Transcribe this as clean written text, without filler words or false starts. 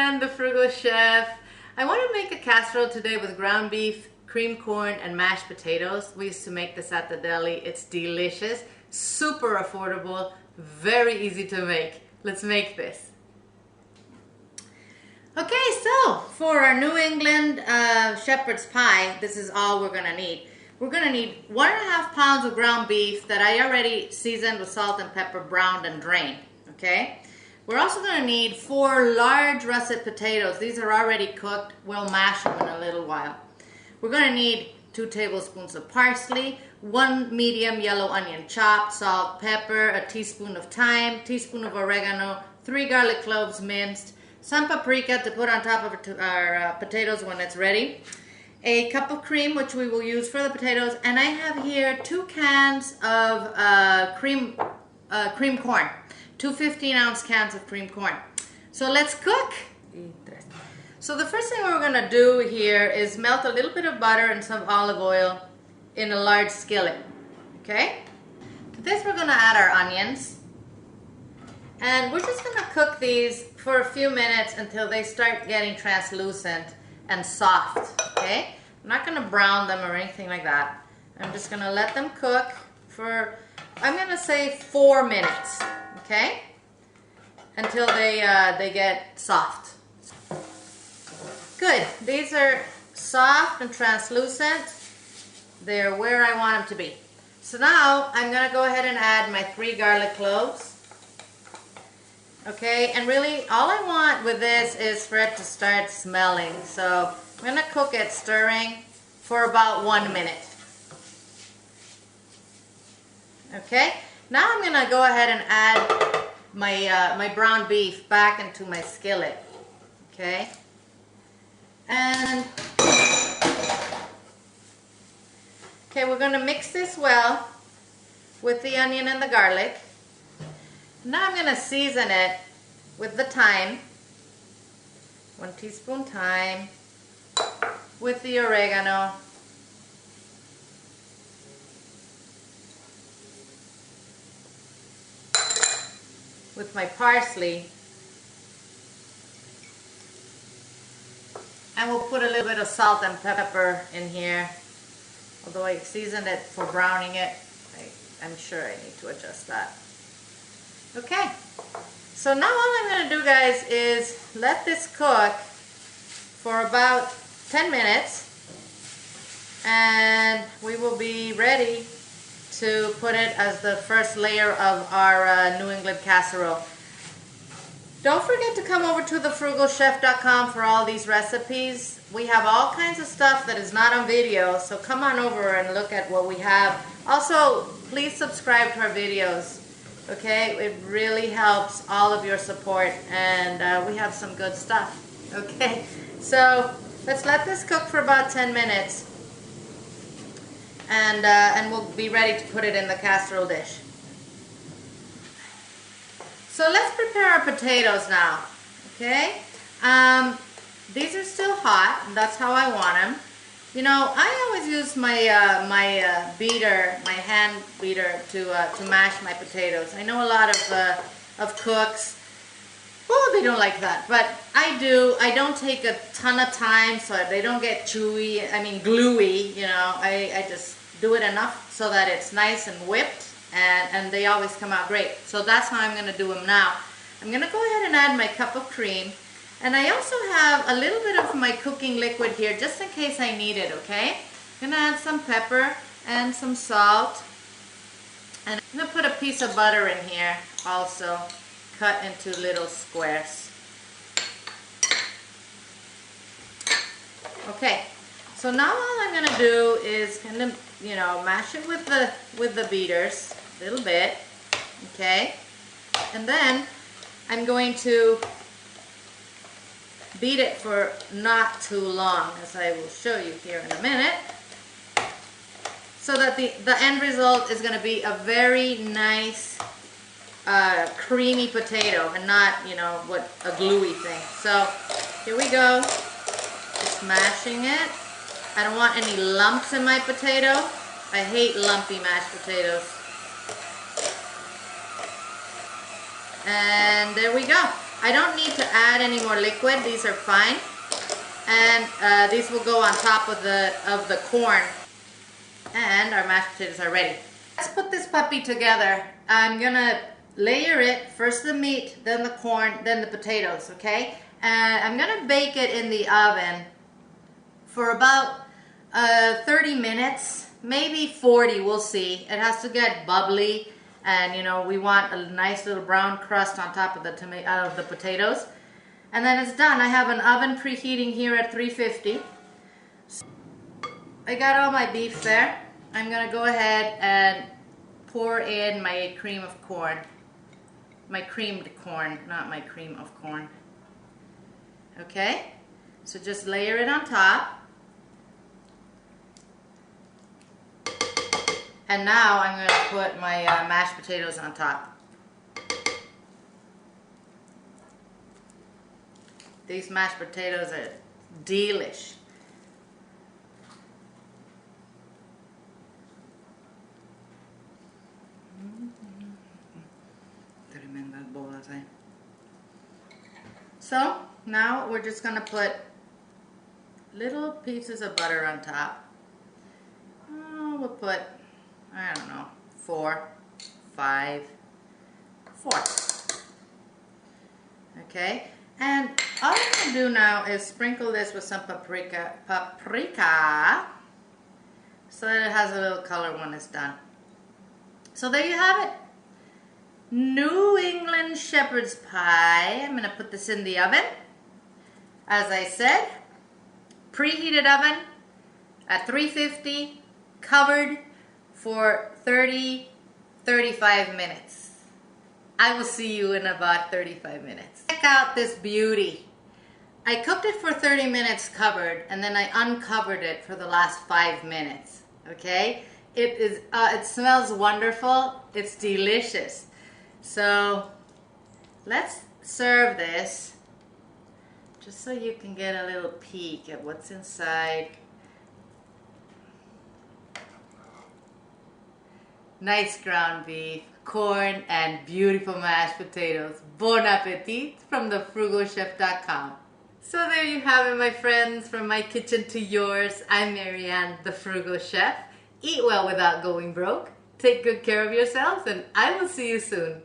again, the Frugal Chef. I want to make a casserole today with ground beef, cream corn, and mashed potatoes. We used to make this at the deli. It's delicious, super affordable, very easy to make. Let's make this. Okay, so for our New England shepherd's pie, this is all we're gonna need. We're gonna need 1.5 pounds of ground beef that I already seasoned with salt and pepper, browned and drained, okay? We're also gonna need 4 large russet potatoes. These are already cooked. We'll mash them in a little while. We're gonna need 2 tablespoons of parsley, 1 medium yellow onion chopped, salt, pepper, a teaspoon of thyme, teaspoon of oregano, 3 garlic cloves minced, some paprika to put on top of our potatoes when it's ready, a cup of cream, which we will use for the potatoes, and I have here 2 cans of cream corn, 2 15-ounce cans of cream corn. So let's cook. So the first thing we're gonna do here is melt a little bit of butter and some olive oil in a large skillet, okay? To this we're gonna add our onions, and we're just gonna cook these for a few minutes until they start getting translucent and soft, okay? I'm not gonna brown them or anything like that. I'm just gonna let them cook for, I'm gonna say 4 minutes, okay? Until they get soft. Good, these are soft and translucent. They're where I want them to be. So now I'm gonna go ahead and add my 3 garlic cloves. Okay, and really all I want with this is for it to start smelling. So I'm gonna cook it stirring for about 1 minute. Okay, now I'm gonna go ahead and add my brown beef back into my skillet. Okay, and okay, we're gonna mix this well with the onion and the garlic. Now I'm gonna season it with the thyme, 1 teaspoon thyme, with the oregano, with my parsley, and we'll put a little bit of salt and pepper in here. Although I seasoned it for browning it, I'm sure I need to adjust that. Okay, so now all I'm going to do, guys, is let this cook for about 10 minutes, and we will be ready to put it as the first layer of our New England casserole. Don't forget to come over to thefrugalchef.com for all these recipes. We have all kinds of stuff that is not on video, so come on over and look at what we have. Also, please subscribe to our videos. Okay, it really helps all of your support, and we have some good stuff. Okay, so let's let this cook for about 10 minutes, and we'll be ready to put it in the casserole dish. So let's prepare our potatoes now. Okay, these are still hot, and that's how I want them. You know, I always use my beater, my hand beater, to mash my potatoes. I know a lot of cooks, well, they don't like that, but I do. I don't take a ton of time so they don't get chewy, I mean gluey, you know. I just do it enough so that it's nice and whipped, and they always come out great. So that's how I'm going to do them now. I'm going to go ahead and add my cup of cream. And I also have a little bit of my cooking liquid here, just in case I need it, okay? I'm gonna add some pepper and some salt. And I'm gonna put a piece of butter in here also, cut into little squares. Okay, so now all I'm gonna do is kind of, you know, mash it with the beaters a little bit, okay? And then I'm going to beat it for not too long, as I will show you here in a minute, so that the end result is going to be a very nice creamy potato, and not, you know, what a gluey thing. So here we go, just mashing it. I don't want any lumps in my potato. I hate lumpy mashed potatoes. And there we go. I don't need to add any more liquid. These are fine. And these will go on top of the corn. And our mashed potatoes are ready. Let's put this puppy together. I'm gonna layer it, first the meat, then the corn, then the potatoes, okay? And I'm gonna bake it in the oven for about 30 minutes, maybe 40, we'll see. It has to get bubbly, and you know, we want a nice little brown crust on top of the potatoes. And then it's done. I have an oven preheating here at 350. So I got all my beef there. I'm gonna go ahead and pour in my cream of corn. My creamed corn, not my cream of corn. Okay, so just layer it on top. And now I'm going to put my mashed potatoes on top. These mashed potatoes are delish. So now we're just going to put little pieces of butter on top. We'll put, I don't know, 4. Okay, and all I'm going to do now is sprinkle this with some paprika, so that it has a little color when it's done. So there you have it. New England shepherd's pie. I'm going to put this in the oven. As I said, preheated oven at 350, covered for 30-35 minutes. I will see you in about 35 minutes. Check out this beauty. I cooked it for 30 minutes covered, and then I uncovered it for the last 5 minutes. Okay? It smells wonderful. It's delicious. So let's serve this just so you can get a little peek at what's inside. Nice ground beef, corn, and beautiful mashed potatoes. Bon appetit from thefrugalchef.com. So there you have it, my friends. From my kitchen to yours, I'm Marianne, the Frugal Chef. Eat well without going broke. Take good care of yourselves, and I will see you soon.